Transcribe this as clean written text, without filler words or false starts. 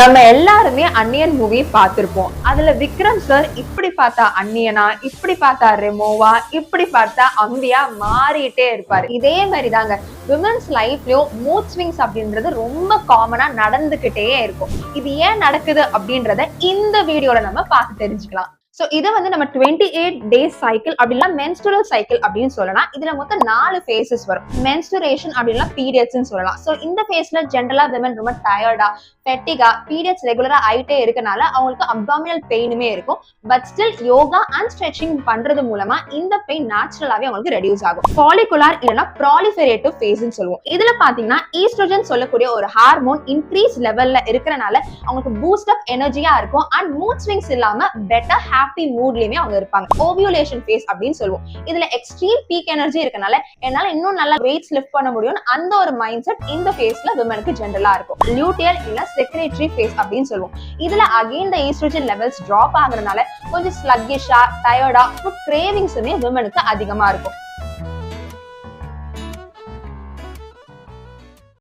நம்ம எல்லாருமே அந்நியன் மூவி பார்த்திருப்போம். அதுல விக்ரம் சார் இப்படி பார்த்தா அந்நியனா, இப்படி பார்த்தா ரெமோவா, இப்படி பார்த்தா அம்பியா மாறிட்டே இருப்பாரு. இதே மாதிரிதாங்க விமன்ஸ் லைஃப்லயும் மூட் ஸ்விங்ஸ் அப்படின்றது ரொம்ப காமனா நடந்துகிட்டே இருக்கும். இது ஏன் நடக்குது அப்படின்றத இந்த வீடியோல நம்ம பார்த்து தெரிஞ்சுக்கலாம். சோ இதை நம்ம 28 டேஸ் சைக்கிள் அப்படின்னா மென்ஸ்ட்ரல் சைக்கிள் அப்படின்னு சொல்லலாம். இதுல மொத்தம் 4 ஃபேசஸ் வரும். மென்ஸ்ட்ரேஷன் அப்படின்னா பீரியட்ஸ் சொல்லலாம். சோ இந்த ஃபேஸ்ல ஜென்ரலா விமன் ரொம்ப டயர்டா, ஃபெட்டிகா, பீரியட்ஸ் ரெகுலரா ஆயிட்டே இருக்கனால அவங்களுக்கு அப்டாமினல் பெயினுமே இருக்கும். But still yoga and stretching பண்றது மூலமா இந்த பெயின் நேச்சுரலாவே அவங்களுக்கு ரெடியூஸ் ஆகும். ஃபாலிகுலர் இல்லைன்னா ப்ராலிஃபெரேட்டிவ் ஃபேஸ்ன்னு சொல்லுவோம். இதுல பாத்தீங்கன்னா ஈஸ்ட்ரோஜன் சொல்லக்கூடிய ஒரு ஹார்மோன் இன்க்ரீஸ் லெவல்ல இருக்கறனால அவங்களுக்கு பூஸ்ட் அப் எனர்ஜியா இருக்கும் அண்ட் மூட் ஸ்விங்ஸ் இல்லாம பெட்டர் ஹாப்பி மூட்லயுமே அவங்க இருப்பாங்க. ஓவியுலேஷன் ஃபேஸ் அப்படின்னு சொல்லுவோம். இதுல எக்ஸ்ட்ரீம் பீக் எனர்ஜி இருக்கனால என்னால இன்னும் நல்லா வெயிட்ஸ் லிஃப்ட் பண்ண முடியும் அந்த ஒரு மைண்ட் செட் இந்த ஃபேஸ்ல விமனுக்கு ஜெனரலா இருக்கும். லியூட்டியல் இல்ல செக்ரேட்டரி ஃபேஸ் அப்படின்னு சொல்லுவோம். இதுல again the oestrogen levels drop ஆகுறதுனால கொஞ்சம் ஸ்லக்கிஷா, டயர்டா, ஃபுட் கிரேவிங்ஸுமே விமனுக்கு அதிகமா இருக்கும்.